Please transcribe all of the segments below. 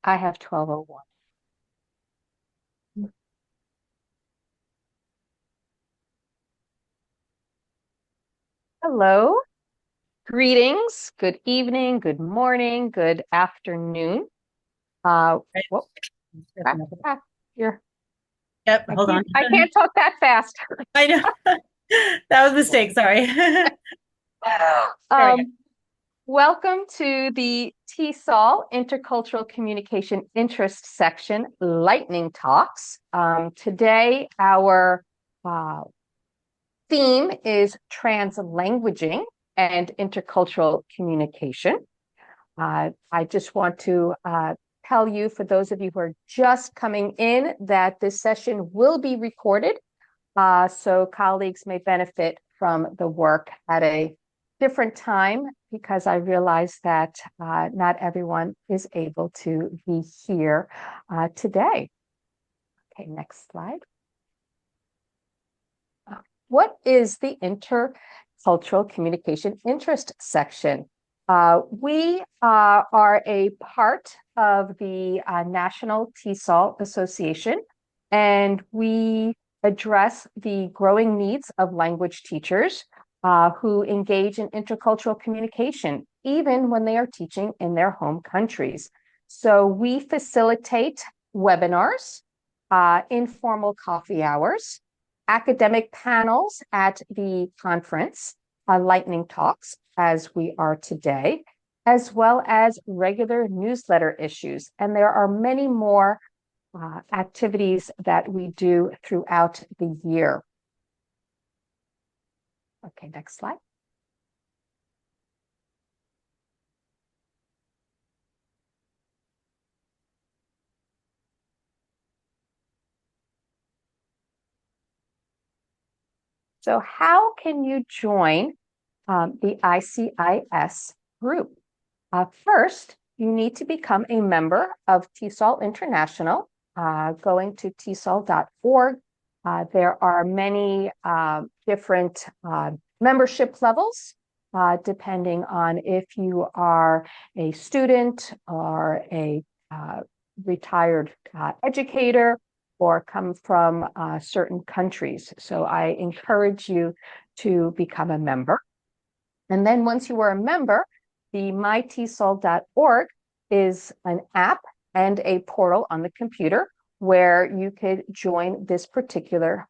I have 12:01. Hello, greetings, good evening, good morning, good afternoon. Right. Whoop, back, back. Here. Yep, I hold on. can't talk that fast. I know. That was a mistake. Sorry. There we go. Um, Welcome to the TESOL Intercultural Communication Interest Section Lightning Talks. Today, our uh, theme is translanguaging and intercultural communication. I just want to tell you, for those of you who are just coming in, that this session will be recorded, so colleagues may benefit from the work at a different time, because I realize that not everyone is able to be here today. Okay, next slide. What is the intercultural communication interest section? We are a part of the National TESOL Association, and we address the growing needs of language teachers who engage in intercultural communication, even when they are teaching in their home countries. So we facilitate webinars, informal coffee hours, academic panels at the conference, lightning talks, as we are today, as well as regular newsletter issues. And there are many more activities that we do throughout the year. Okay, next slide. So how can you join the ICIS group? First, you need to become a member of TESOL International, going to tsol.org. There are many different membership levels, depending on if you are a student or a retired educator or come from certain countries. So I encourage you to become a member. And then once you are a member, the mytsol.org is an app and a portal on the computer where you could join this particular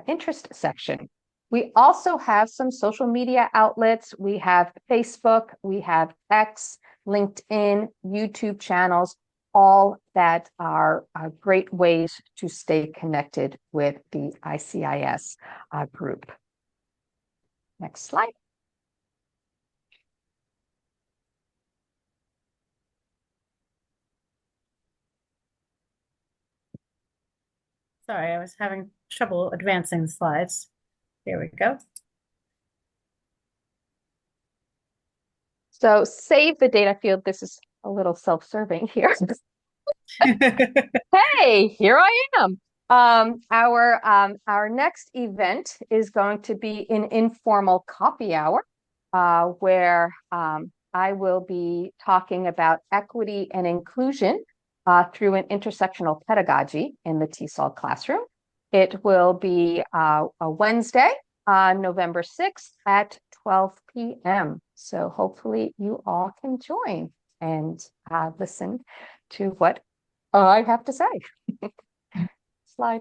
interest section. We also have some social media outlets. We have Facebook, we have X, LinkedIn, YouTube channels, all that are great ways to stay connected with the ICIS group. Next slide. Sorry, I was having trouble advancing the slides. Here we go. So save the data field. This is a little self-serving here. Hey, here I am. Our next event is going to be an informal coffee hour, where I will be talking about equity and inclusion through an intersectional pedagogy in the TESOL classroom. It will be a Wednesday, November 6th at 12 p.m. So hopefully you all can join and listen to what I have to say. Slide.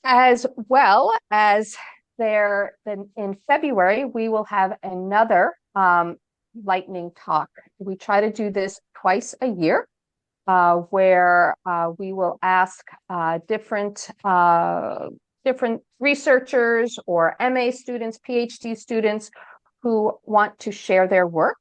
As well as there, then in February, we will have another lightning talk. We try to do this twice a year, where we will ask different researchers or MA students, PhD students who want to share their work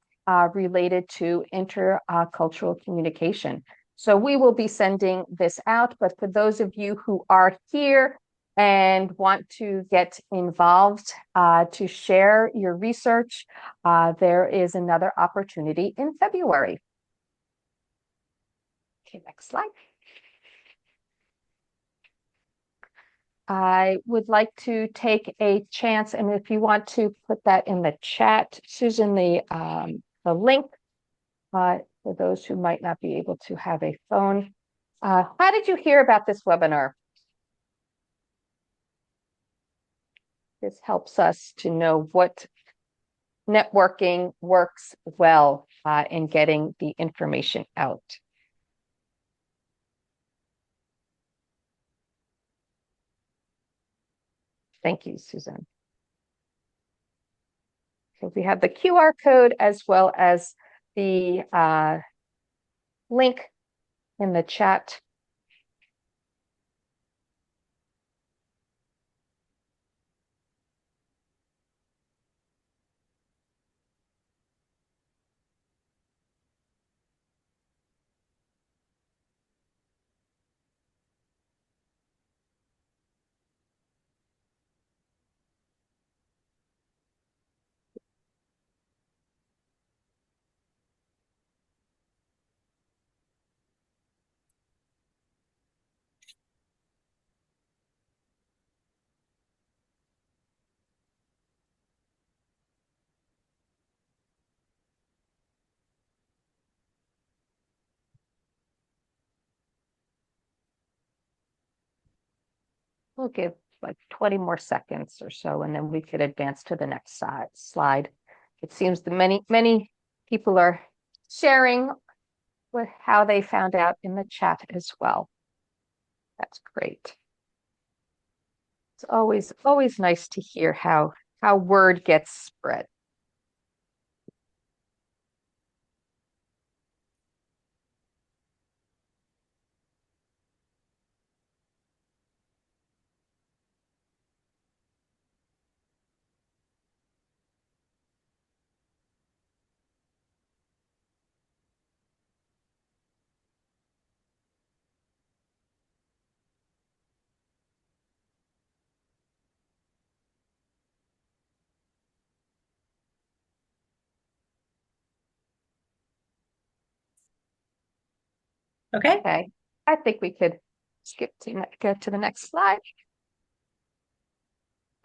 related to intercultural communication. So we will be sending this out, but for those of you who are here and want to get involved to share your research, there is another opportunity in February. Okay, next slide. I would like to take a chance, and if you want to put that in the chat, Susan, the link for those who might not be able to have a phone. How did you hear about this webinar? This helps us to know what networking works well in getting the information out. Thank you, Susan. So we have the QR code as well as the link in the chat. We'll give like 20 more seconds or so, and then we could advance to the next slide. It seems that many people are sharing with how they found out in the chat as well. That's great. It's always nice to hear how word gets spread. Okay, I think we could skip to get to the next slide.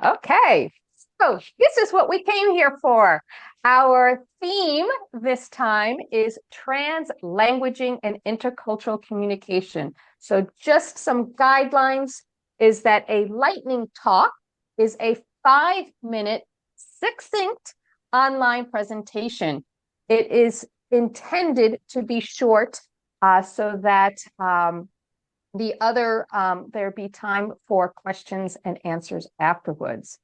Okay, so this is what we came here for. Our theme this time is translanguaging and intercultural communication. So just some guidelines is that a lightning talk is a 5-minute succinct online presentation. It is intended to be short so that there be time for questions and answers afterwards.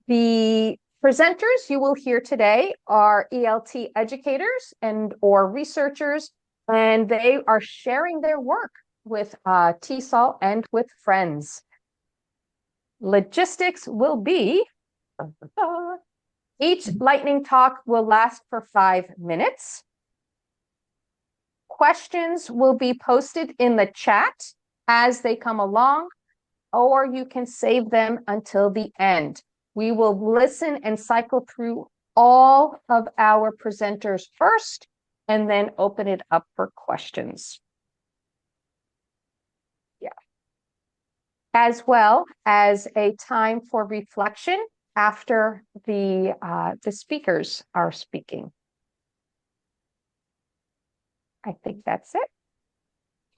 The presenters you will hear today are ELT educators or researchers, and they are sharing their work with TESOL and with friends. Logistics will be, each lightning talk will last for 5 minutes. Questions will be posted in the chat as they come along, or you can save them until the end. We will listen and cycle through all of our presenters first, and then open it up for questions. Yeah. As well as a time for reflection after the speakers are speaking. I think that's it.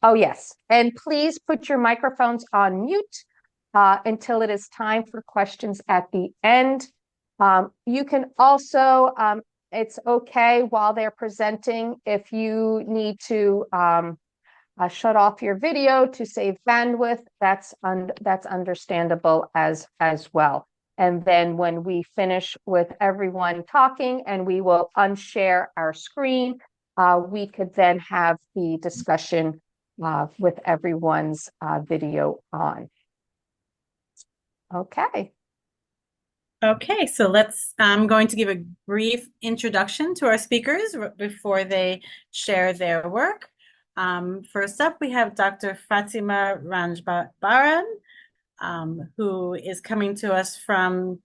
Oh, yes. And please put your microphones on mute until it is time for questions at the end. You can also, it's okay while they're presenting, if you need to shut off your video to save bandwidth, that's understandable as well. And then when we finish with everyone talking and we will unshare our screen, we could then have the discussion with everyone's video on. Okay. Okay, so I'm going to give a brief introduction to our speakers before they share their work. First up, we have Dr. Fatima Ranjbaran, who is coming to us from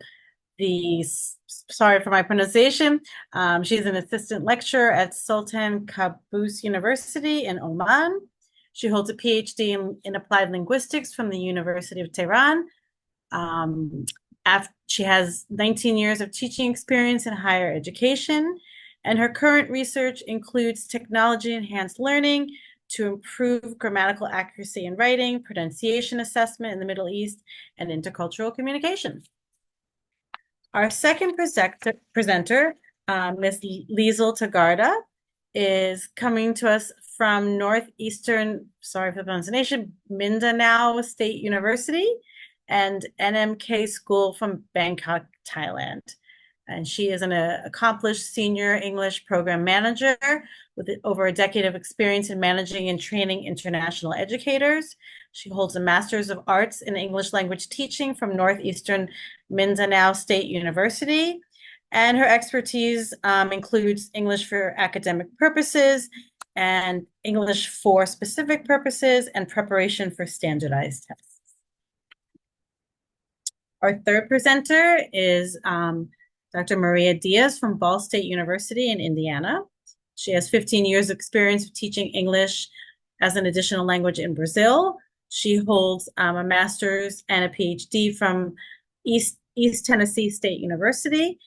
sorry for my pronunciation. She's an assistant lecturer at Sultan Qaboos University in Oman. She holds a PhD in applied linguistics from the University of Tehran. She has 19 years of teaching experience in higher education. And her current research includes technology-enhanced learning to improve grammatical accuracy in writing, pronunciation assessment in the Middle East, and intercultural communication. Our second presenter, Ms. Liesl Tagarda, is coming to us from northeastern, sorry for the pronunciation, Mindanao State University and NMK School from Bangkok, Thailand. And she is an accomplished senior English program manager with over a decade of experience in managing and training international educators. She holds a Master's of Arts in English Language Teaching from Northeastern Mindanao State University. And her expertise includes English for academic purposes and English for specific purposes and preparation for standardized tests. Our third presenter is Dr. Maria Diaz from Ball State University in Indiana. She has 15 years of experience of teaching English as an additional language in Brazil. She holds a master's and a PhD from East Tennessee State University.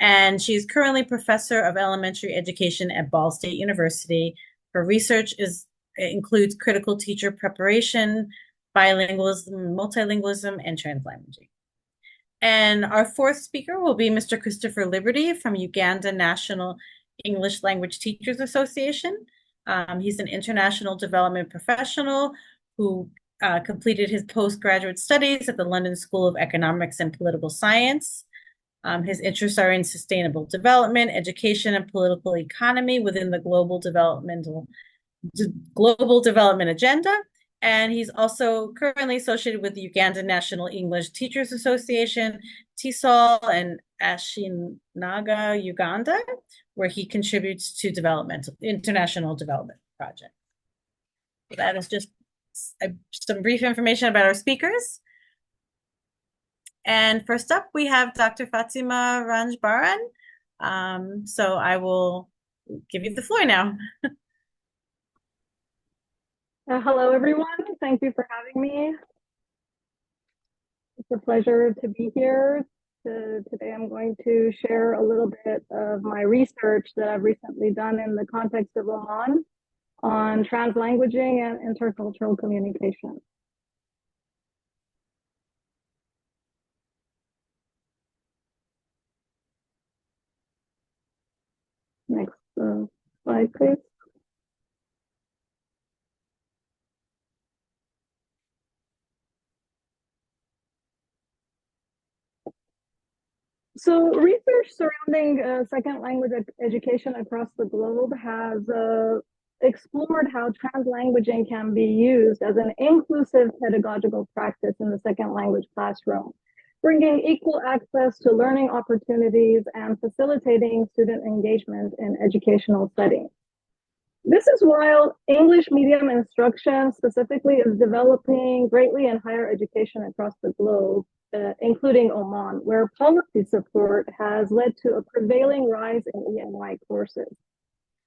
And she's currently professor of elementary education at Ball State University. Her research includes critical teacher preparation, bilingualism, multilingualism, and translanguaging. And our fourth speaker will be Mr. Christopher Liberty from Uganda National English Language Teachers Association. He's an international development professional who completed his postgraduate studies at the London School of Economics and Political Science. His interests are in sustainable development, education, and political economy within the global development agenda. And he's also currently associated with the Uganda National English Teachers Association, TESOL, and Ashinaga, Uganda, where he contributes to international development projects. So that is just some brief information about our speakers. And first up, we have Dr. Fatima Ranjbaran. So I will give you the floor now. Hello, everyone. Thank you for having me. It's a pleasure to be here. Today, I'm going to share a little bit of my research that I've recently done in the context of Oman on translanguaging and intercultural communication. Next slide, please. So research surrounding second language education across the globe has explored how translanguaging can be used as an inclusive pedagogical practice in the second language classroom, bringing equal access to learning opportunities and facilitating student engagement in educational settings. This is while English medium instruction specifically is developing greatly in higher education across the globe, including Oman, where policy support has led to a prevailing rise in EMI courses.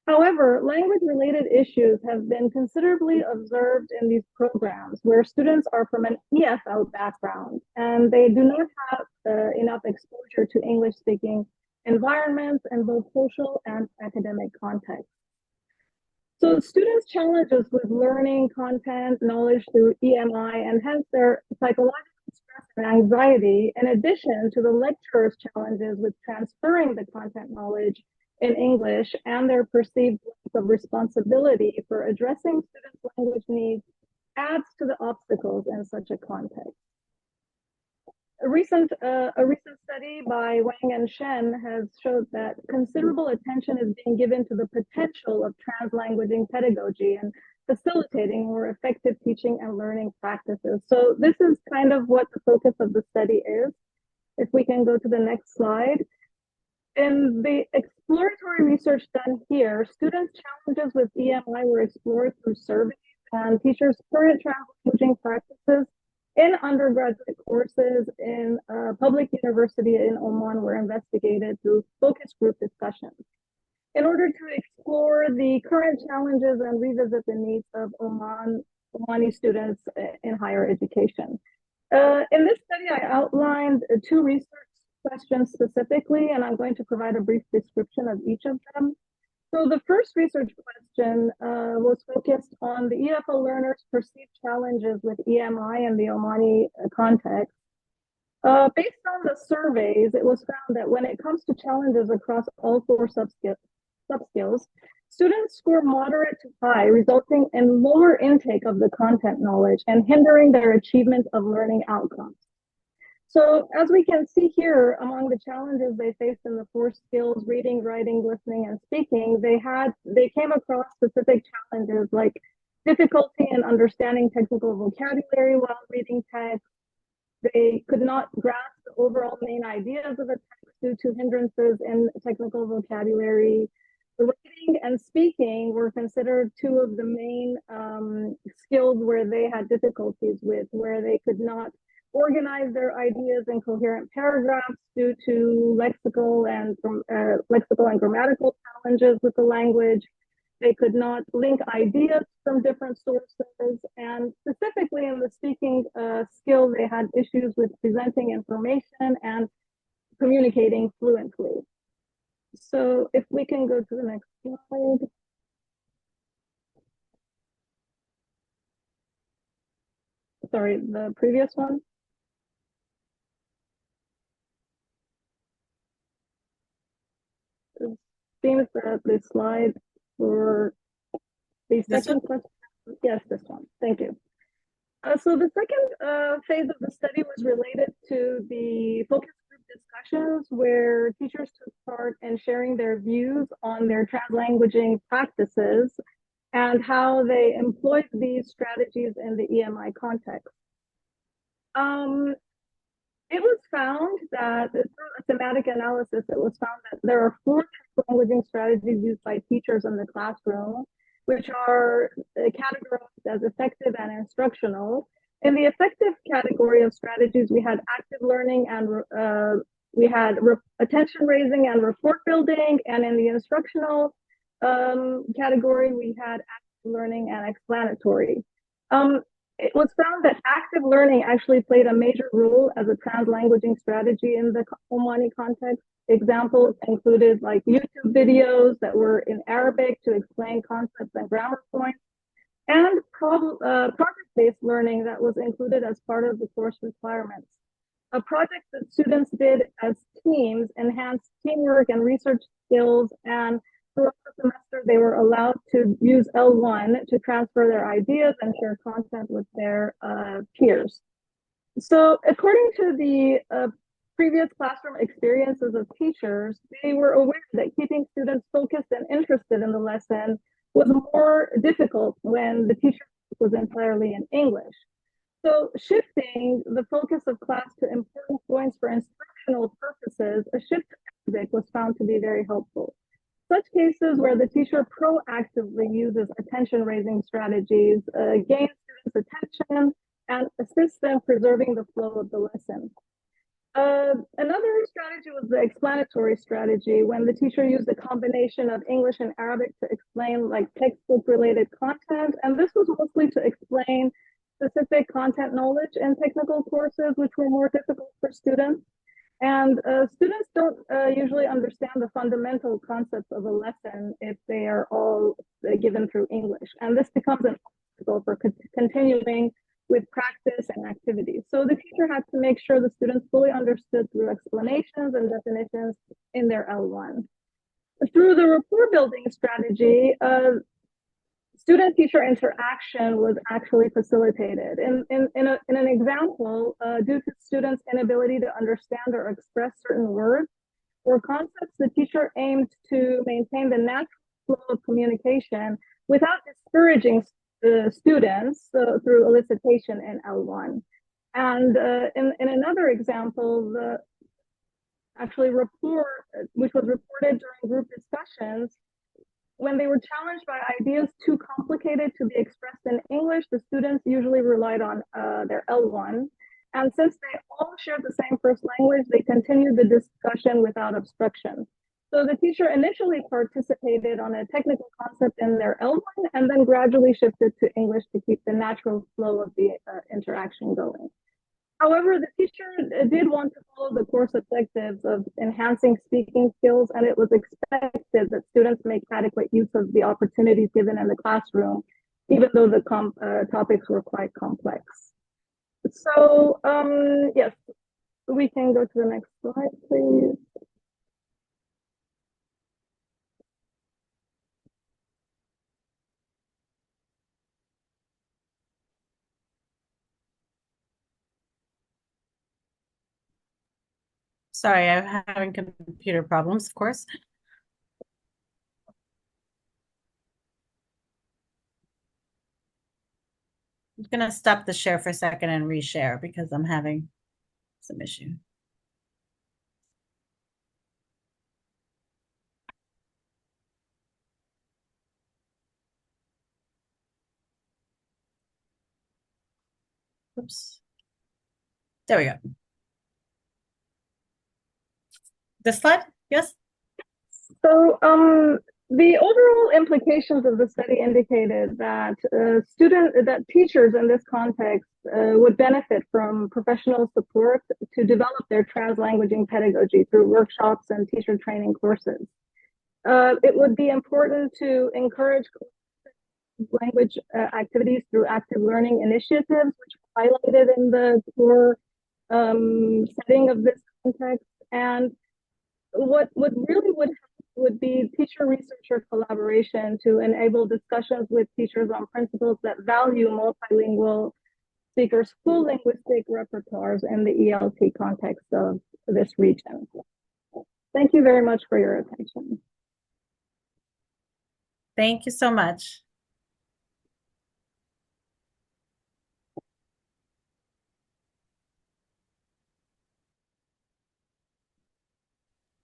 However, language-related issues have been considerably observed in these programs where students are from an EFL background and they do not have enough exposure to English-speaking environments in both social and academic contexts. So students' challenges with learning content, knowledge through EMI, and hence their psychological stress and anxiety, in addition to the lecturers' challenges with transferring the content knowledge in English and their perceived lack of responsibility for addressing students' language needs, adds to the obstacles in such a context. A recent study by Wang and Shen has showed that considerable attention is being given to the potential of translanguaging pedagogy and facilitating more effective teaching and learning practices. So this is kind of what the focus of the study is. If we can go to the next slide. In the exploratory research done here, students' challenges with EMI were explored through surveys and teachers' current translanguaging practices in undergraduate courses in a public university in Oman were investigated through focus group discussions in order to explore the current challenges and revisit the needs of Omani students in higher education. In this study, I outlined two research questions specifically, and I'm going to provide a brief description of each of them. So the first research question was focused on the EFL learners' perceived challenges with EMI in the Omani context. Based on the surveys, it was found that when it comes to challenges across all four subskills, students score moderate to high, resulting in lower intake of the content knowledge and hindering their achievement of learning outcomes. So as we can see here, among the challenges they faced in the four skills, reading, writing, listening, and speaking, they came across specific challenges like difficulty in understanding technical vocabulary while reading text. They could not grasp the overall main ideas of a text due to hindrances in technical vocabulary. The reading and speaking were considered two of the main skills where they had difficulties with, where they could not organize their ideas in coherent paragraphs due to lexical and grammatical challenges with the language. They could not link ideas from different sources, and specifically in the speaking skill, they had issues with presenting information and communicating fluently. So if we can go to the next slide. Sorry, the previous one. It seems that the slide for the second question, yes, this one. Thank you. So the second phase of the study was related to the focus group discussions where teachers took part in sharing their views on their translanguaging practices and how they employed these strategies in the EMI context. It was found that through a thematic analysis, it was found that there are four languaging strategies used by teachers in the classroom, which are categorized as effective and instructional. In the effective category of strategies, we had active learning and we had attention raising and rapport building. And in the instructional category, we had active learning and explanatory. It was found that active learning actually played a major role as a translanguaging strategy in the Omani context. Examples included like YouTube videos that were in Arabic to explain concepts and grammar points, and project-based learning that was included as part of the course requirements. A project that students did as teams enhanced teamwork and research skills, and throughout the semester, they were allowed to use L1 to transfer their ideas and share content with their peers. So according to the previous classroom experiences of teachers, they were aware that keeping students focused and interested in the lesson was more difficult when the teacher was entirely in English. So shifting the focus of class to important points for instructional purposes, a shift to Arabic was found to be very helpful. Such cases where the teacher proactively uses attention-raising strategies gain students' attention and assist them preserving the flow of the lesson. Another strategy was the explanatory strategy, when the teacher used a combination of English and Arabic to explain like textbook-related content, and this was mostly to explain specific content knowledge in technical courses, which were more difficult for students. And students don't usually understand the fundamental concepts of a lesson if they are all given through English. And this becomes an obstacle for continuing with practice and activities. So the teacher had to make sure the students fully understood through explanations and definitions in their L1. Through the rapport building strategy, student-teacher interaction was actually facilitated. In an example, due to students' inability to understand or express certain words or concepts, the teacher aimed to maintain the natural flow of communication without discouraging students through elicitation in L1. And in another example, actually rapport, which was reported during group discussions, when they were challenged by ideas too complicated to be expressed in English, the students usually relied on their L1. And since they all shared the same first language, they continued the discussion without obstruction. So the teacher initially participated on a technical concept in their L1 and then gradually shifted to English to keep the natural flow of the interaction going. However, the teacher did want to follow the course objectives of enhancing speaking skills, and it was expected that students make adequate use of the opportunities given in the classroom, even though the topics were quite complex. So, yes, we can go to the next slide, please. Sorry, I'm having computer problems, of course. I'm gonna stop the share for a second and reshare because I'm having some issue. Oops. There we go. This slide? Yes? So, the overall implications of the study indicated that that teachers in this context would benefit from professional support to develop their translanguaging pedagogy through workshops and teacher training courses. It would be important to encourage language activities through active learning initiatives, which are highlighted in the core setting of this context. And what really would be teacher researcher collaboration to enable discussions with teachers on principles that value multilingual speakers' full linguistic repertoires in the ELT context of this region. Thank you very much for your attention. Thank you so much.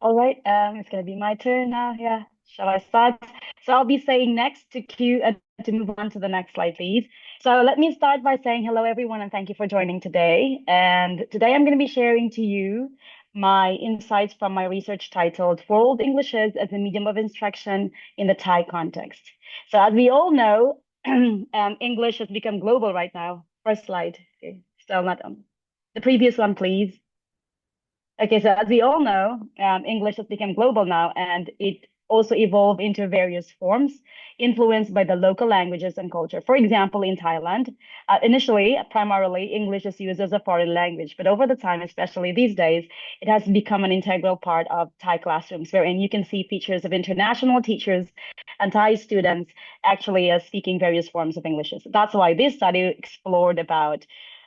All right, it's gonna be my turn now. Yeah, shall I start? So I'll be saying next to Q to move on to the next slide, please. So let me start by saying hello, everyone, and thank you for joining today. And today I'm going to be sharing to you my insights from my research titled World Englishes as a Medium of Instruction in the Thai Context. So as we all know, English has become global right now. First slide. Okay, still not on. The previous one, please. Okay, so as we all know, English has become global now, and it also evolved into various forms influenced by the local languages and culture. For example, in Thailand, initially, primarily, English is used as a foreign language, but over the time, especially these days, it has become an integral part of Thai classrooms, wherein you can see features of international teachers and Thai students actually speaking various forms of English. So that's why this study explored about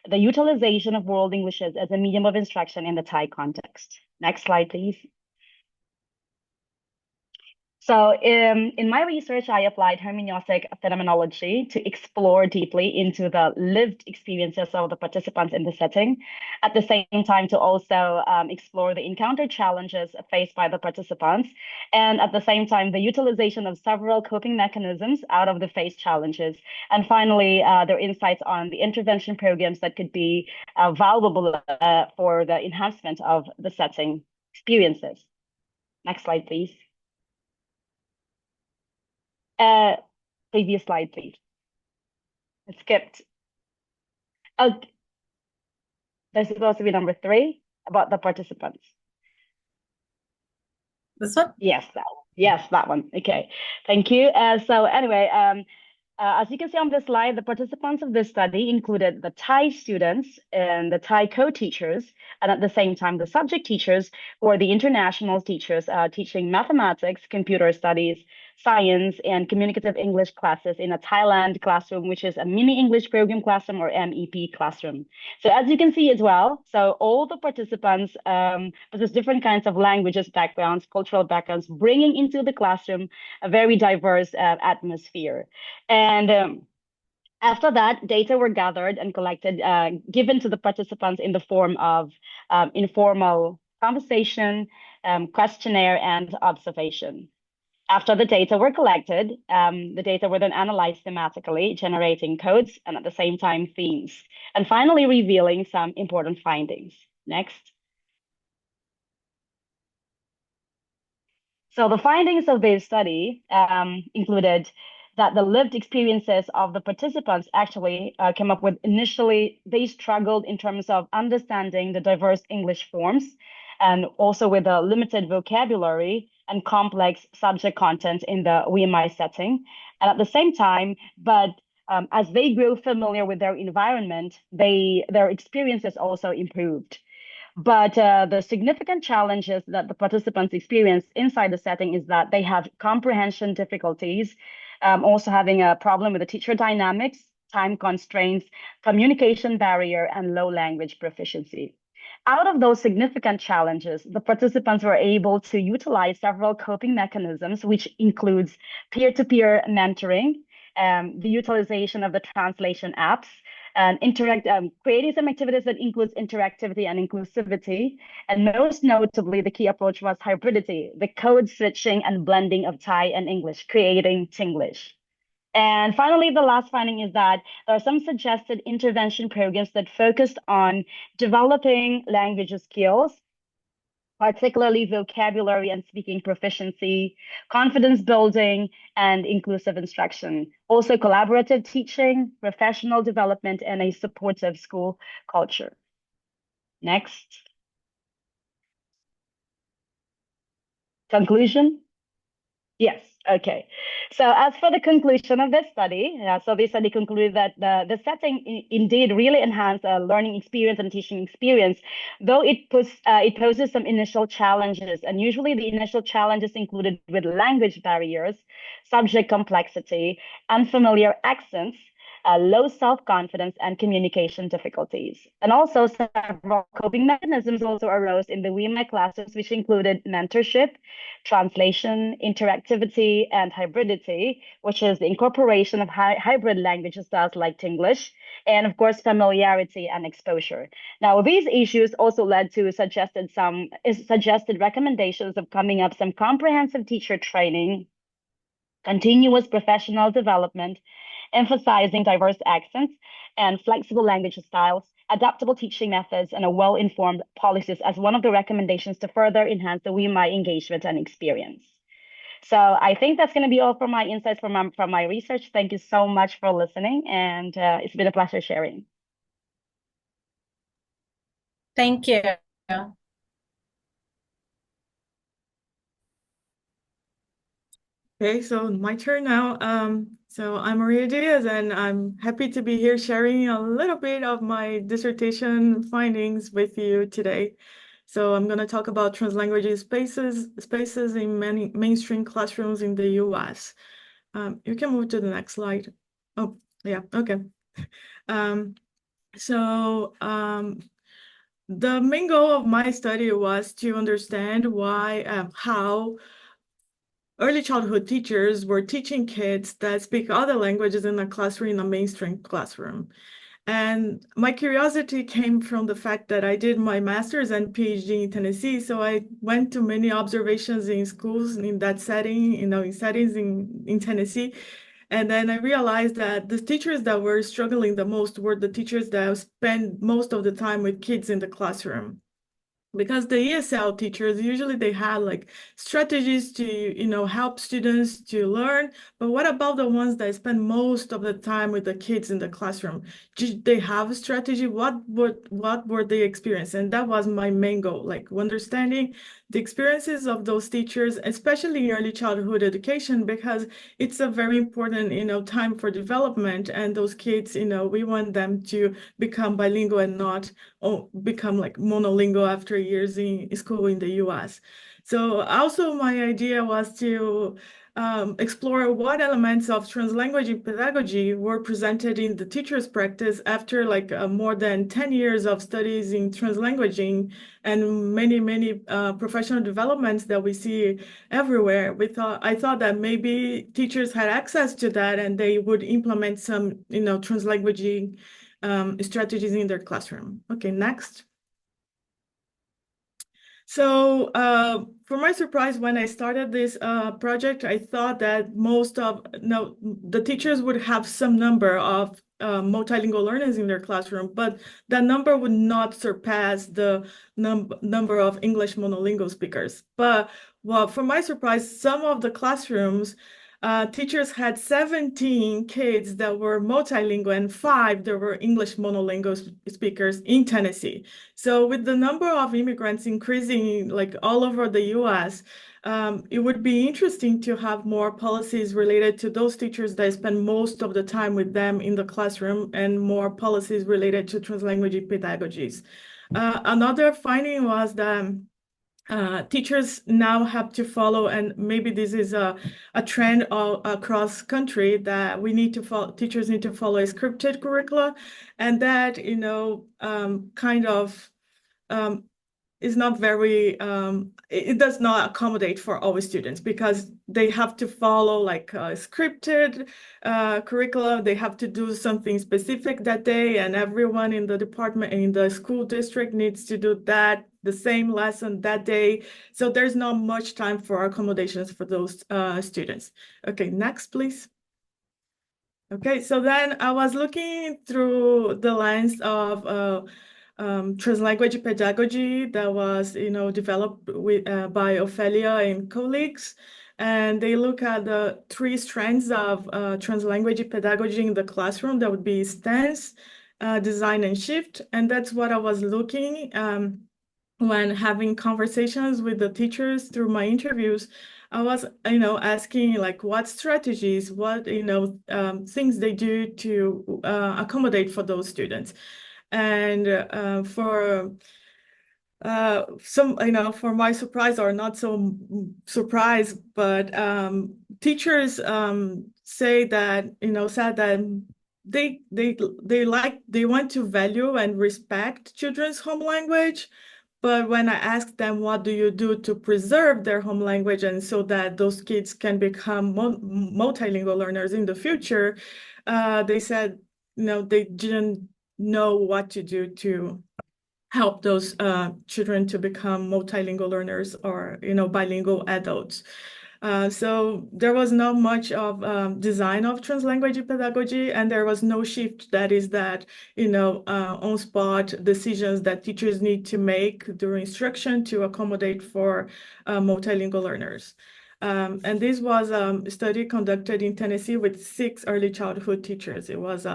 the utilization of world Englishes as a medium of instruction in the Thai context. Next slide, please. So in my research, I applied hermeneutic phenomenology to explore deeply into the lived experiences of the participants in the setting, at the same time to also explore the encountered challenges faced by the participants, and at the same time, the utilization of several coping mechanisms out of the faced challenges, and finally, their insights on the intervention programs that could be valuable for the enhancement of the setting experiences. Next slide, please. Previous slide, please. It skipped. Oh, there's supposed to be number 3 about the participants. This one? Yes, that one. Yes, that one. Okay, thank you. So anyway, as you can see on this slide, the participants of this study included the Thai students and the Thai co-teachers, and at the same time, the subject teachers or the international teachers teaching mathematics, computer studies, science, and communicative English classes in a Thailand classroom, which is a mini English program classroom or MEP classroom. So as you can see as well, so all the participants possess different kinds of languages, backgrounds, cultural backgrounds, bringing into the classroom a very diverse atmosphere. And after that, data were gathered and collected, given to the participants in the form of informal conversation, questionnaire, and observation. After the data were collected, the data were then analyzed thematically, generating codes and at the same time themes, and finally revealing some important findings. Next. So the findings of this study included that the lived experiences of the participants actually came up with. Initially, they struggled in terms of understanding the diverse English forms and also with a limited vocabulary and complex subject content in the WMI setting. And at the same time, but as they grew familiar with their environment, their experiences also improved. But the significant challenges that the participants experience inside the setting is that they have comprehension difficulties, also having a problem with the teacher dynamics, time constraints, communication barrier, and low language proficiency. Out of those significant challenges, the participants were able to utilize several coping mechanisms, which includes peer-to-peer mentoring, the utilization of the translation apps, and creating some activities that includes interactivity and inclusivity. And most notably, the key approach was hybridity, the code switching and blending of Thai and English, creating Tinglish. And finally, the last finding is that there are some suggested intervention programs that focused on developing language skills, particularly vocabulary and speaking proficiency, confidence building, and inclusive instruction. Also, collaborative teaching, professional development, and a supportive school culture. Next. Conclusion? Yes. Okay. So as for the conclusion of this study, so this study concluded that the setting indeed really enhanced learning experience and teaching experience, though it poses some initial challenges. And usually the initial challenges included with language barriers, subject complexity, unfamiliar accents, low self-confidence, and communication difficulties. And also several coping mechanisms also arose in the WeMi classes, which included mentorship, translation, interactivity, and hybridity, which is the incorporation of hybrid language styles like Tinglish, and of course, familiarity and exposure. Now, these issues also led to suggested recommendations of coming up some comprehensive teacher training, continuous professional development, emphasizing diverse accents and flexible language styles, adaptable teaching methods, and a well-informed policies as one of the recommendations to further enhance the WeMi engagement and experience. So I think that's going to be all for my insights from my research. Thank you so much for listening, and it's been a pleasure sharing. Thank you. Okay, so my turn now. So I'm Maria Diaz, and I'm happy to be here sharing a little bit of my dissertation findings with you today. So I'm going to talk about translanguage spaces in many mainstream classrooms in the US. You can move to the next slide. Oh, yeah, okay. The main goal of my study was to understand why, how early childhood teachers were teaching kids that speak other languages in a classroom, in a mainstream classroom. And my curiosity came from the fact that I did my master's and PhD in Tennessee. So I went to many observations in schools in that setting, in settings in Tennessee. And then I realized that the teachers that were struggling the most were the teachers that spend most of the time with kids in the classroom. Because the ESL teachers, usually they had like strategies to, help students to learn. But what about the ones that spend most of the time with the kids in the classroom? Did they have a strategy? What were they experiencing? And that was my main goal, like understanding the experiences of those teachers, especially in early childhood education, because it's a very important, time for development. And those kids, we want them to become bilingual and not become like monolingual after years in school in the US. So also my idea was to explore what elements of translanguage pedagogy were presented in the teacher's practice after like more than 10 years of studies in translanguaging and many professional developments that we see everywhere. I thought that maybe teachers had access to that and they would implement some, translanguaging strategies in their classroom. Okay, next. So for my surprise, when I started this project, I thought that the teachers would have some number of multilingual learners in their classroom, but that number would not surpass the number of English monolingual speakers. But well, for my surprise, some of the classrooms teachers had 17 kids that were multilingual and 5 that were English monolingual speakers in Tennessee. So with the number of immigrants increasing like all over the US, it would be interesting to have more policies related to those teachers that spend most of the time with them in the classroom and more policies related to translanguage pedagogies. Another finding was that teachers now have to follow, and maybe this is a trend all across country, that we need to follow, teachers need to follow a scripted curricula, and that, kind of is not very, it does not accommodate for all students because they have to follow like a scripted curricula. They have to do something specific that day, and everyone in the department, in the school district needs to do that, the same lesson that day. So there's not much time for accommodations for those students. Okay, next, please. Okay, so then I was looking through the lens of translanguage pedagogy that was, developed by Ophelia and colleagues. And they look at the 3 strands of translanguage pedagogy in the classroom. That would be stance, design, and shift. And that's what I was looking when having conversations with the teachers through my interviews. I was, asking like what strategies, what, things they do to accommodate for those students. And for for my surprise, or not so surprise, but teachers say that, said that they want to value and respect children's home language. But when I asked them, what do you do to preserve their home language and so that those kids can become multilingual learners in the future, they said, they didn't know what to do to help those children to become multilingual learners or, bilingual adults. So there was not much of design of translanguage pedagogy, and there was no shift that is that, on-spot decisions that teachers need to make during instruction to accommodate for multilingual learners. And this was a study conducted in Tennessee with 6 early childhood teachers. It was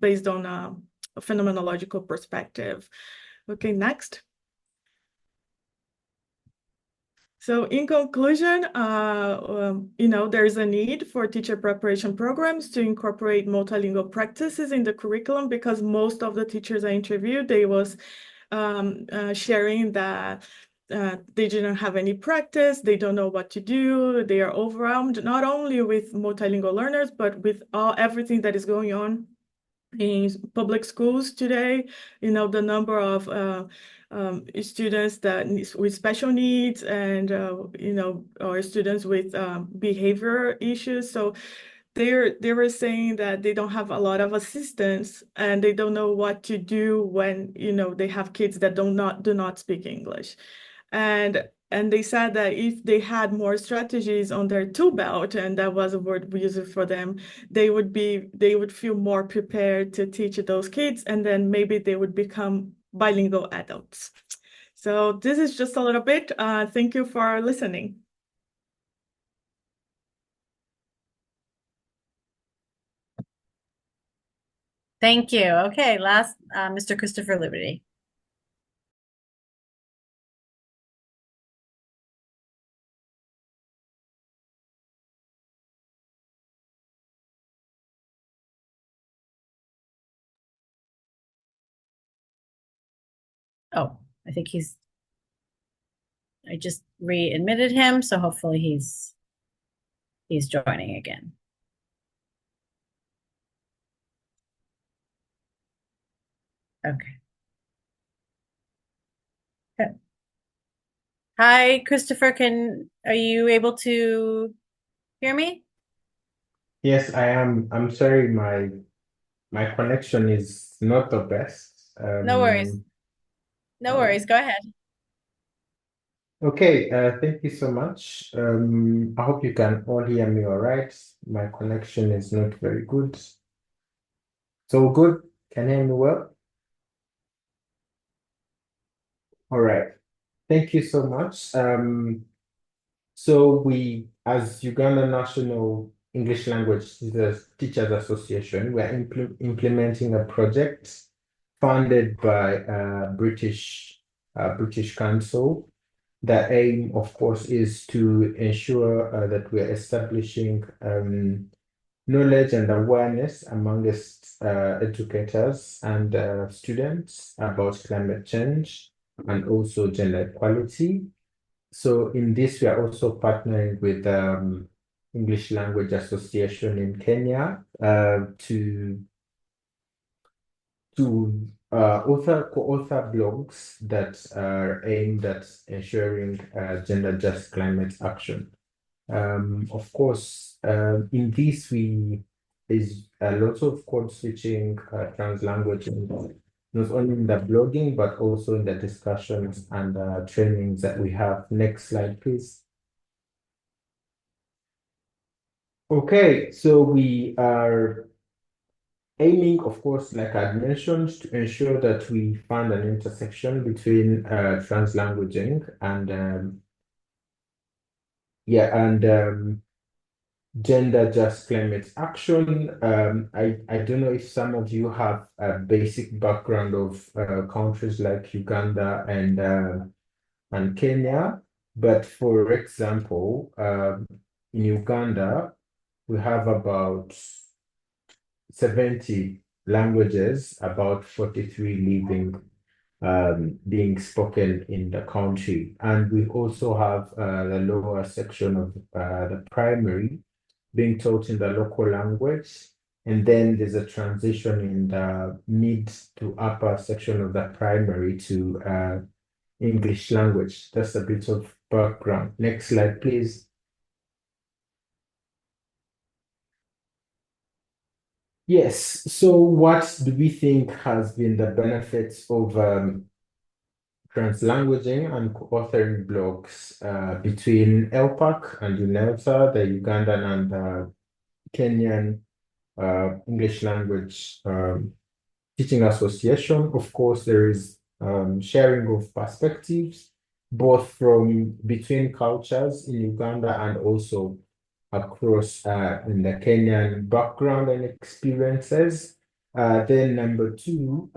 based on a phenomenological perspective. Okay, next. So in conclusion, there's a need for teacher preparation programs to incorporate multilingual practices in the curriculum, because most of the teachers I interviewed, they was sharing that they didn't have any practice, they don't know what to do, they are overwhelmed, not only with multilingual learners, but with everything that is going on in public schools today. The number of students with special needs and or students with behavior issues. So they were saying that they don't have a lot of assistance and they don't know what to do when they have kids that do not speak English. And they said that if they had more strategies on their tool belt, and that was a word we used for them, they would feel more prepared to teach those kids, and then maybe they would become bilingual adults. So this is just a little bit. Thank you for listening. Thank you. Okay, last, Mr. Christopher Liberty. Oh, I think I just re-admitted him, so hopefully he's joining again. Okay. Good. Hi, Christopher, are you able to hear me? Yes, I am. I'm sorry, my connection is not the best. No worries. No worries. Go ahead. Okay, thank you so much. I hope you can all hear me all right. My connection is not very good. So good. Can you hear me well? All right. Thank you so much. So we, as Uganda National English Language Teachers Association, we're implementing a project funded by British Council. The aim, of course, is to ensure that we're establishing knowledge and awareness amongst educators and students about climate change and also gender equality. So in this, we are also partnering with English Language Association in Kenya to co-author blogs that are aimed at ensuring gender just climate action. Of course, in this there's a lot of code switching, trans language, not only in the blogging but also in the discussions and trainings that we have. Next slide, please. Okay, so we are aiming, of course, like I mentioned, to ensure that we find an intersection between translanguaging and gender just climate action. I don't know if some of you have a basic background of countries like Uganda and Kenya, but for example, in Uganda, we have about 70 languages, about 43 being spoken in the country. And we also have the lower section of the primary being taught in the local language. And then there's a transition in the mid to upper section of the primary to English language. That's a bit of background. Next slide, please. Yes, so what do we think has been the benefits of translanguaging and co-authoring blogs between LPAC and UNELTA, the Ugandan and Kenyan English language teaching association? Of course, there is sharing of perspectives, both from between cultures in Uganda and also across in the Kenyan background and experiences. Then number two,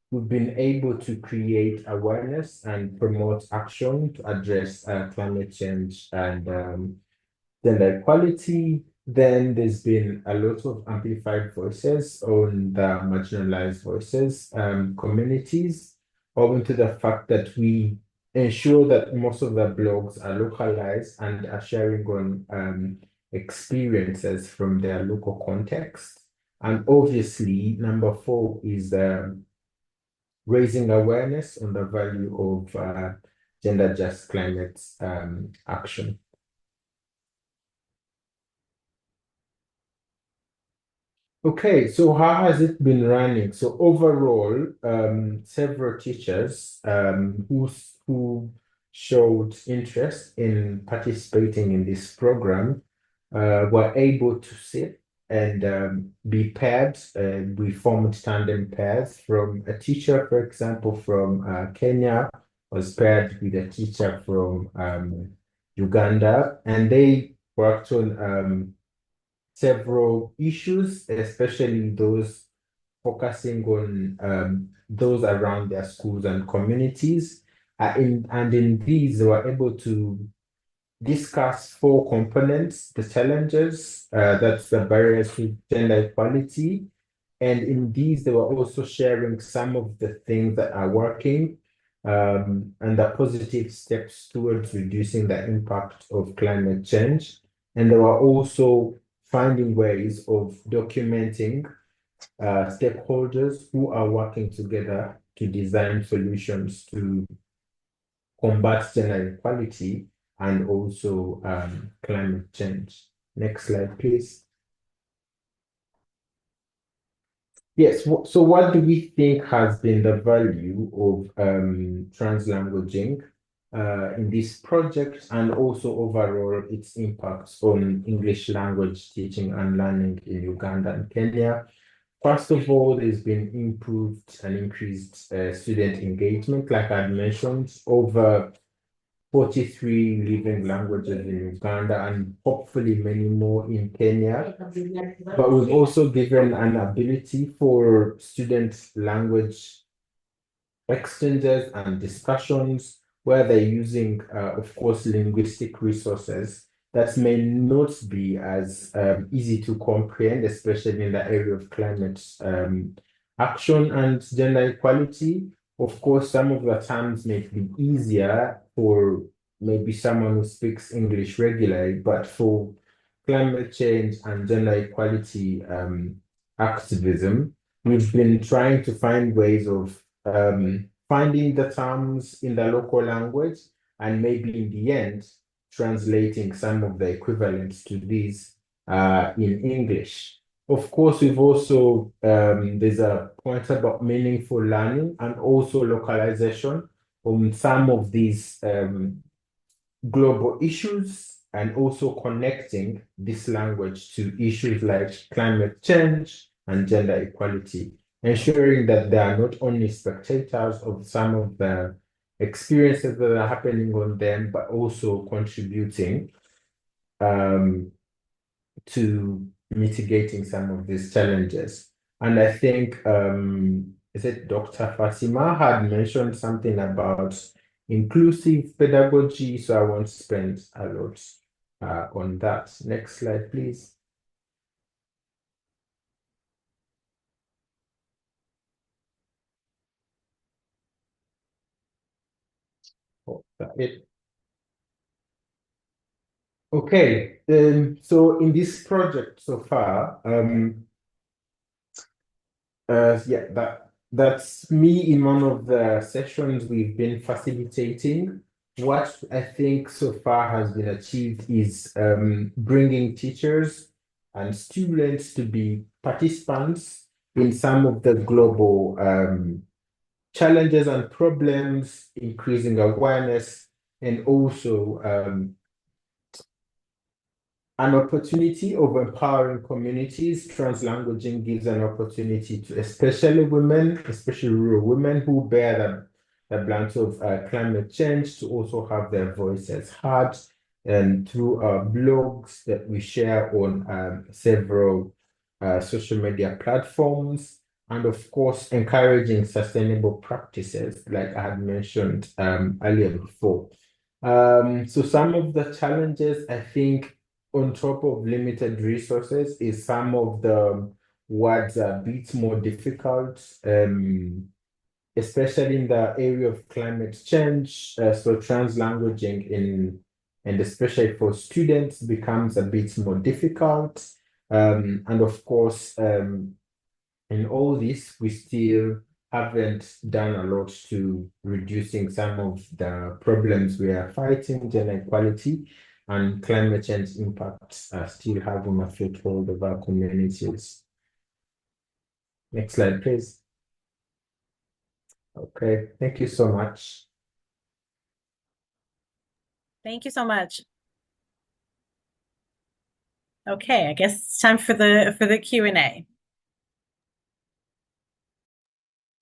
we've been able to create awareness and promote action to address climate change and gender equality. Then there's been a lot of amplified voices on the marginalized voices communities, owing to the fact that we ensure that most of the blogs are localized and are sharing on experiences from their local context. And obviously, number four is raising awareness on the value of gender just climate action. Okay, so how has it been running? So overall, several teachers who showed interest in participating in this program were able to sit and be paired. We formed tandem pairs from a teacher, for example, from Kenya was paired with a teacher from Uganda, and they worked on several issues, especially those focusing on those around their schools and communities. And in these, they were able to discuss four components: the challenges, that's the barriers to gender equality. And in these, they were also sharing some of the things that are working and the positive steps towards reducing the impact of climate change. And they were also finding ways of documenting stakeholders who are working together to design solutions to combat gender inequality and also climate change. Next slide, please. Yes, so what do we think has been the value of translanguaging in this project and also overall its impacts on English language teaching and learning in Uganda and Kenya? First of all, there's been improved and increased student engagement, like I mentioned, over 43 living languages in Uganda and hopefully many more in Kenya. But we've also given an ability for student language exchanges and discussions where they're using, of course, linguistic resources that may not be as easy to comprehend, especially in the area of climate action and gender equality. Of course, some of the terms may be easier for maybe someone who speaks English regularly, but for climate change and gender equality activism, we've been trying to find ways of finding the terms in the local language and maybe in the end translating some of the equivalents to these in English. Of course, we've also, there's a point about meaningful learning and also localization on some of these global issues and also connecting this language to issues like climate change and gender equality, ensuring that they are not only spectators of some of the experiences that are happening on them, but also contributing to mitigating some of these challenges. And I think, is it Dr. Fatima had mentioned something about inclusive pedagogy, so I won't spend a lot on that. Next slide, please. Oh, that's it. Okay, so in this project so far, yeah, that's me in one of the sessions we've been facilitating. What I think so far has been achieved is bringing teachers and students to be participants in some of the global challenges and problems, increasing awareness, and also an opportunity of empowering communities. Translanguaging gives an opportunity to especially women, especially rural women who bear the brunt of climate change, to also have their voices heard, and through our blogs that we share on several social media platforms, and of course encouraging sustainable practices like I had mentioned earlier before. So some of the challenges I think on top of limited resources is some of the words are a bit more difficult, especially in the area of climate change. So translanguaging and especially for students becomes a bit more difficult. And of course, in all this, we still haven't done a lot to reducing some of the problems we are fighting, gender equality and climate change impacts are still having a foothold of our communities. Next slide, please. Okay, thank you so much. Thank you so much. Okay, I guess it's time for the Q&A.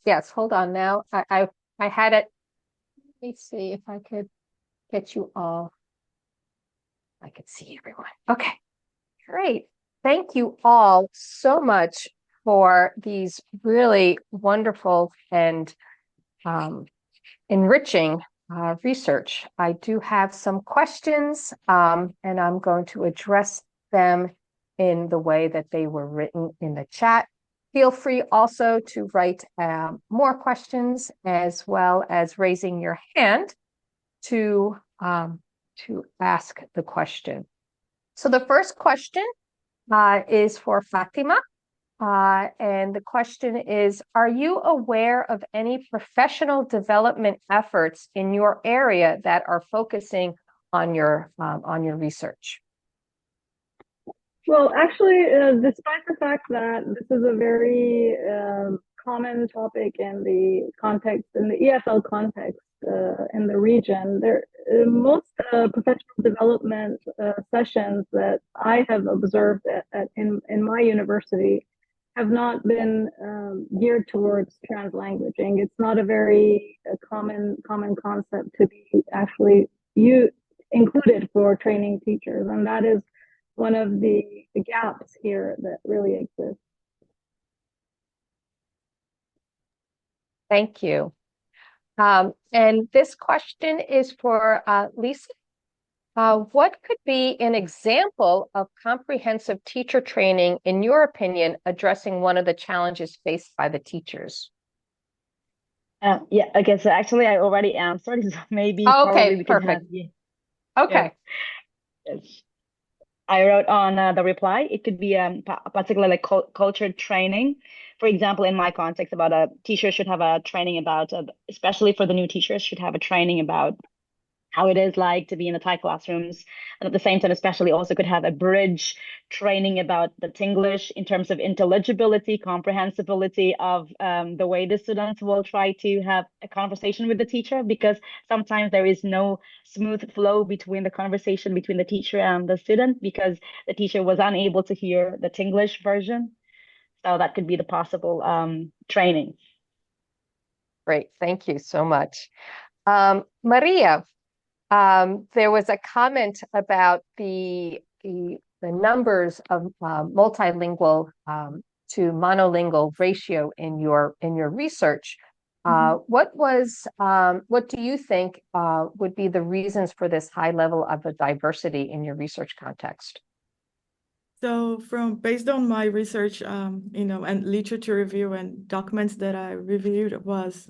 Yes, hold on now. I had it. Let me see if I could get you all. I could see everyone. Okay, great. Thank you all so much for these really wonderful and enriching research. I do have some questions, and I'm going to address them in the way that they were written in the chat. Feel free also to write more questions, as well as raising your hand to ask the question. So the first question is for Fatima. And the question is, are you aware of any professional development efforts in your area that are focusing on your research? Well, actually, despite the fact that this is a very common topic in the context, in the EFL context in the region, most professional development sessions that I have observed in my university have not been geared towards translanguaging. It's not a very common concept to be actually you included for training teachers. And that is one of the gaps here that really exist. Thank you. And this question is for Lisa. What could be an example of comprehensive teacher training, in your opinion, addressing one of the challenges faced by the teachers? Yeah, okay, so actually I already answered, so maybe Oh, probably okay, we could have, perfect. yeah, Okay, yes. I wrote on the reply, it could be particularly like culture training. For example, in my context, about a teacher should have a training about, especially for the new teachers, should have a training about how it is like to be in the Thai classrooms. And at the same time, especially also could have a bridge training about the Tinglish in terms of intelligibility, comprehensibility of the way the students will try to have a conversation with the teacher, because sometimes there is no smooth flow between the conversation between the teacher and the student because the teacher was unable to hear the Tinglish version. So that could be the possible training. great. Thank you so much. Maria, there was a comment about the numbers of multilingual to monolingual ratio in your research. What do you think would be the reasons for this high level of a diversity in your research context? So based on my research, and literature review and documents that I reviewed was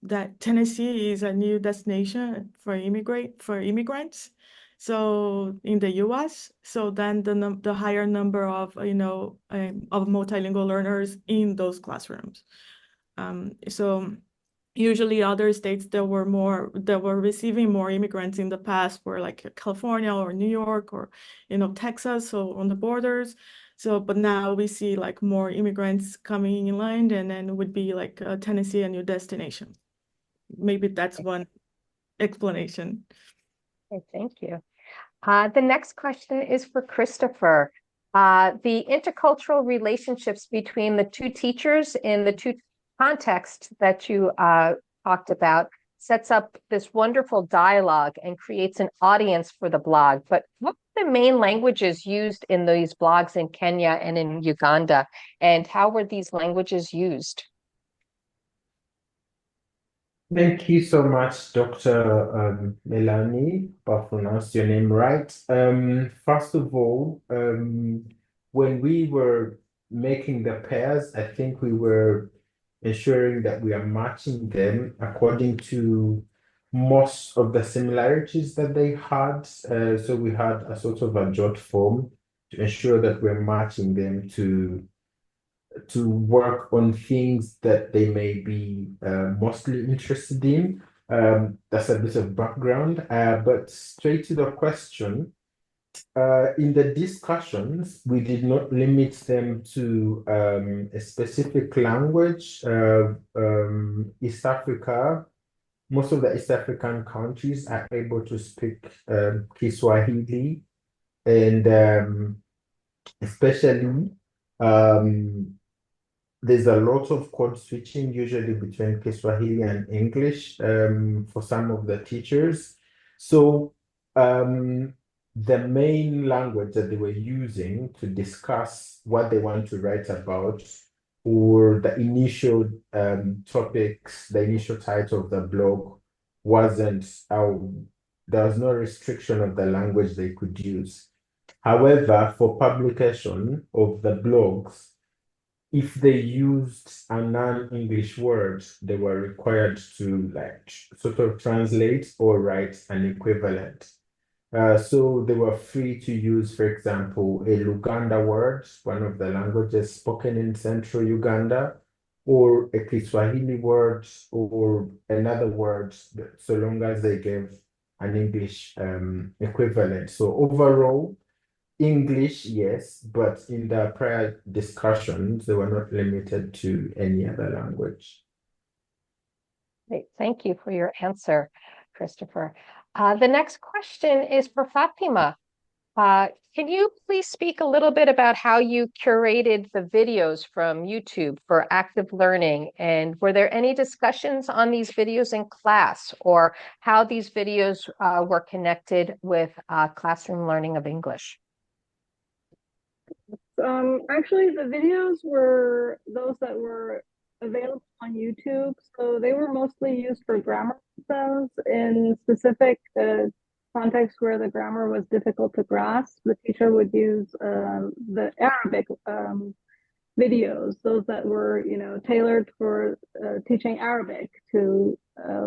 that Tennessee is a new destination for immigrants. So in the U.S., so then the higher number of of multilingual learners in those classrooms. So usually other states that were receiving more immigrants in the past were like California or New York or Texas, so on the borders. So but now we see like more immigrants coming inland, and then it would be like Tennessee a new destination. Maybe that's one explanation. Okay, thank you. The next question is for Christopher. The intercultural relationships between the two teachers in the two contexts that you talked about sets up this wonderful dialogue and creates an audience for the blog. But what are the main languages used in these blogs in Kenya and in Uganda? And how were these languages used? Thank you so much, Dr. Melanie, if I pronounced your name right. First of all, when we were making the pairs, I think we were ensuring that we are matching them according to most of the similarities that they had. So we had a sort of a jot form to ensure that we're matching them to work on things that they may be mostly interested in. That's a bit of background, but straight to the question. In the discussions, we did not limit them to a specific language. East Africa, most of the East African countries are able to speak Kiswahili, and especially there's a lot of code switching usually between Kiswahili and English for some of the teachers. So the main language that they were using to discuss what they want to write about, or the initial topics, the initial title of the blog wasn't, there was no restriction of the language they could use. However, for publication of the blogs, if they used a non-English word, they were required to like sort of translate or write an equivalent. So they were free to use, for example, a Luganda word, one of the languages spoken in central Uganda, or a Kiswahili word, or another word, so long as they gave an English equivalent. So overall, English, yes, but in the prior discussions, they were not limited to any other language. Great. Thank you for your answer, Christopher. The next question is for Fatima. Can you please speak a little bit about how you curated the videos from YouTube for active learning? And were there any discussions on these videos in class, or how these videos were connected with classroom learning of English? Actually, the videos were those that were available on YouTube. So they were mostly used for grammar lessons in specific contexts where the grammar was difficult to grasp. The teacher would use the Arabic videos, those that were, tailored for teaching Arabic to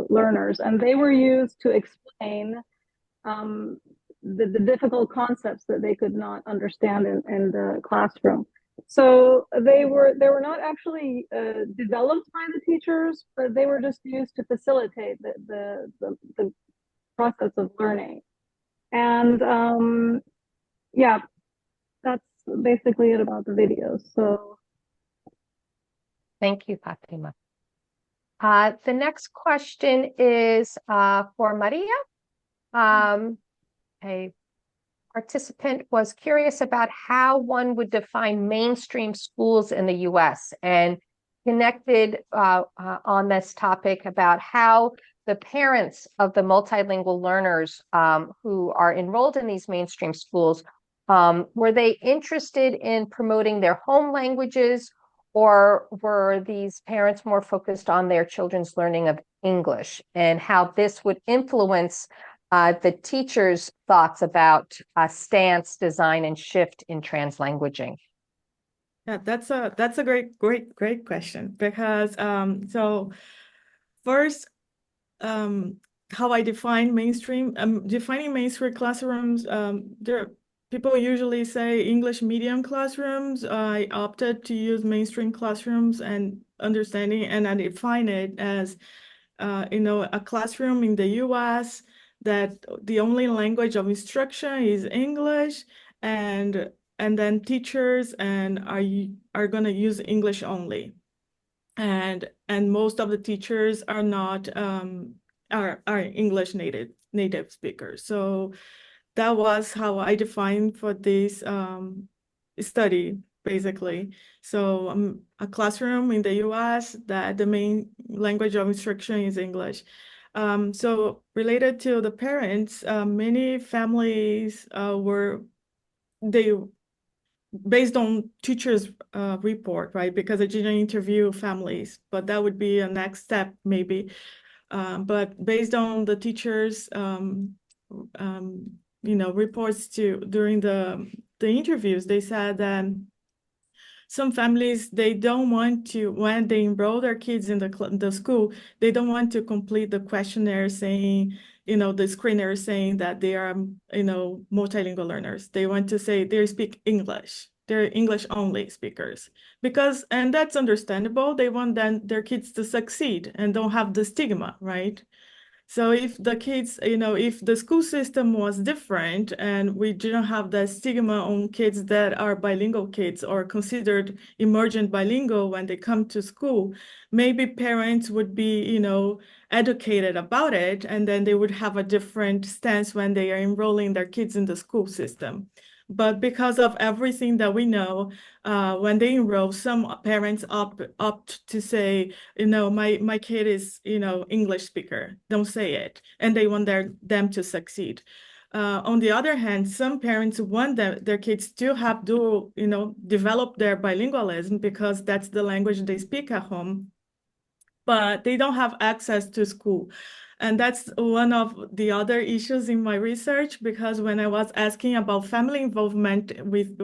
learners. And they were used to explain the difficult concepts that they could not understand in the classroom. So they were not actually developed by the teachers, but they were just used to facilitate the process of learning. And yeah, that's basically it about the videos. So Thank you, Fatima. The next question is for Maria. A participant was curious about how one would define mainstream schools in the US, and connected on this topic about how the parents of the multilingual learners who are enrolled in these mainstream schools, were they interested in promoting their home languages, or were these parents more focused on their children's learning of English, and how this would influence the teacher's thoughts about stance, design, and shift in translanguaging? Yeah, that's a great question, because so first, how I define mainstream, defining mainstream classrooms, there people usually say English medium classrooms. I opted to use mainstream classrooms and understanding, and I define it as a classroom in the US that the only language of instruction is English, and then teachers are going to use English only, and most of the teachers are not are English native speakers. So that was how I defined for this study, basically. So a classroom in the US that the main language of instruction is English. So related to the parents, many families they based on teachers' report, right? Because I didn't interview families, but that would be a next step maybe. But based on the teachers' reports during the interviews, they said that some families, they don't want to, when they enroll their kids in the school, they don't want to complete the questionnaire saying, the screener saying that they are, multilingual learners. They want to say they speak English. They're English only speakers, and that's understandable. They want their kids to succeed and don't have the stigma, right? So if the kids, if the school system was different and we didn't have that stigma on kids that are bilingual kids or considered emergent bilingual when they come to school, maybe parents would be, educated about it, and then they would have a different stance when they are enrolling their kids in the school system. But because of everything that we know, when they enroll, some parents opt to say, my kid is, English speaker, don't say it. And they want them to succeed. On the other hand, some parents want their kids to have develop their bilingualism because that's the language they speak at home, but they don't have access to school. And that's one of the other issues in my research, because when I was asking about family involvement with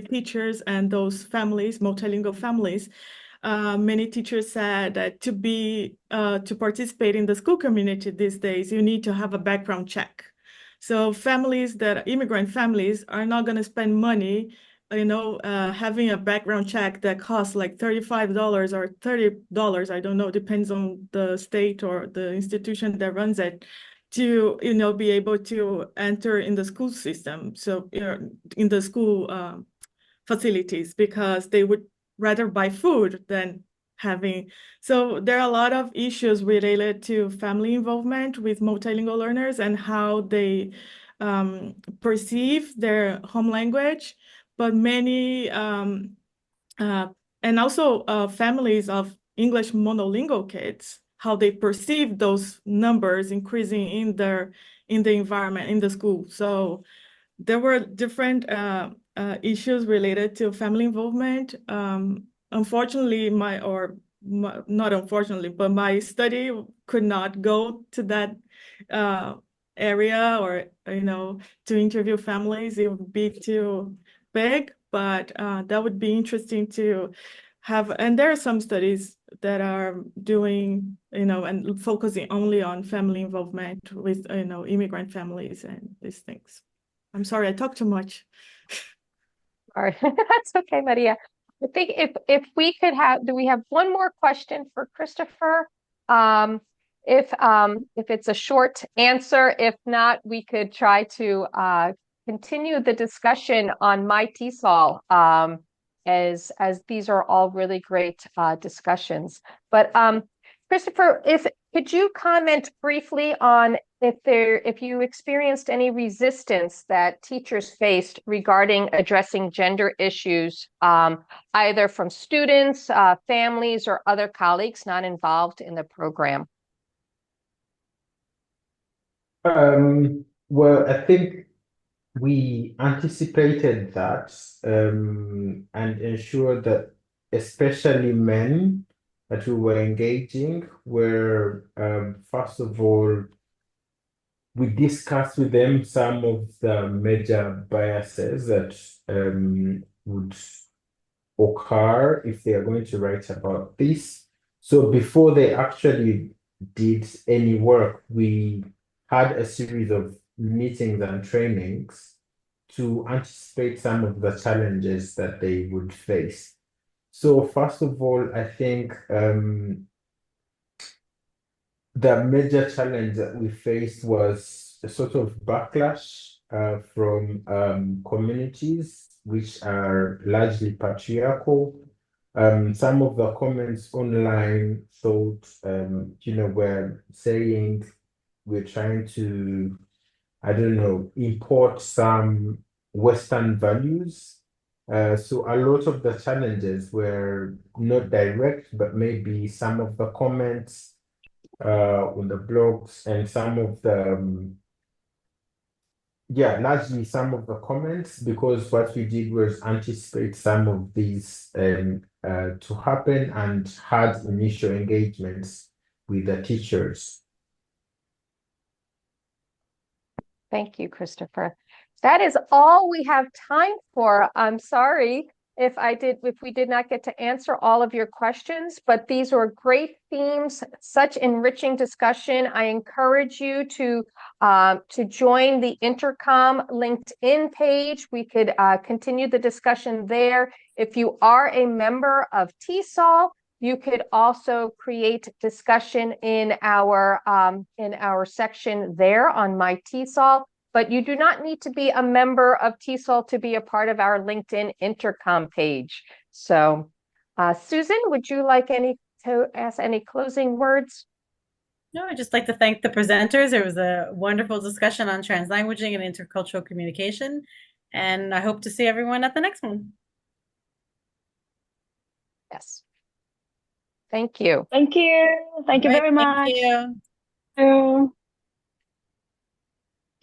teachers and those families, multilingual families, many teachers said that to participate in the school community these days, you need to have a background check. So immigrant families are not going to spend money having a background check that costs like $35 or $30, I don't know, depends on the state or the institution that runs it, to, be able to enter in the school system. So, in the school facilities, because they would rather buy food than having. So there are a lot of issues related to family involvement with multilingual learners and how they perceive their home language, but many and also families of English monolingual kids, how they perceive those numbers increasing in the environment in the school. So there were different issues related to family involvement. Unfortunately, not unfortunately, but my study could not go to that area, or to interview families. It would be too big, but that would be interesting to have. And there are some studies that are doing, and focusing only on family involvement with, immigrant families and these things. I'm sorry, I talk too much. All right, that's okay, Maria. I think if we could have, do we have one more question for Christopher? If it's a short answer, if not, we could try to continue the discussion on my TESOL, as these are all really great discussions. But Christopher, could you comment briefly on if you experienced any resistance that teachers faced regarding addressing gender issues, either from students, families, or other colleagues not involved in the program? Well, I think we anticipated that and ensured that especially men that we were engaging were, first of all, we discussed with them some of the major biases that would occur if they are going to write about this. So before they actually did any work, we had a series of meetings and trainings to anticipate some of the challenges that they would face. So first of all, I think the major challenge that we faced was a sort of backlash from communities which are largely patriarchal. Some of the comments online thought, were saying we're trying to, I don't know, import some Western values. So a lot of the challenges were not direct, but maybe some of the comments on the blogs and some of the largely some of the comments, because what we did was anticipate some of these to happen and had initial engagements with the teachers. Thank you, Christopher. That is all we have time for. I'm sorry if we did not get to answer all of your questions, but these were great themes, such enriching discussion. I encourage you to join the Intercom LinkedIn page. We could continue the discussion there. If you are a member of TESOL, you could also create discussion in our section there on My TESOL, but you do not need to be a member of TESOL to be a part of our LinkedIn Intercom page. So, Susan, would you like to ask any closing words? No, I'd just like to thank the presenters. It was a wonderful discussion on translanguaging and intercultural communication, and I hope to see everyone at the next one. Yes. Thank you. Thank you. Thank you very much. Thank you.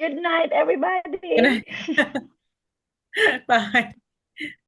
Good night, everybody. Good night. Bye.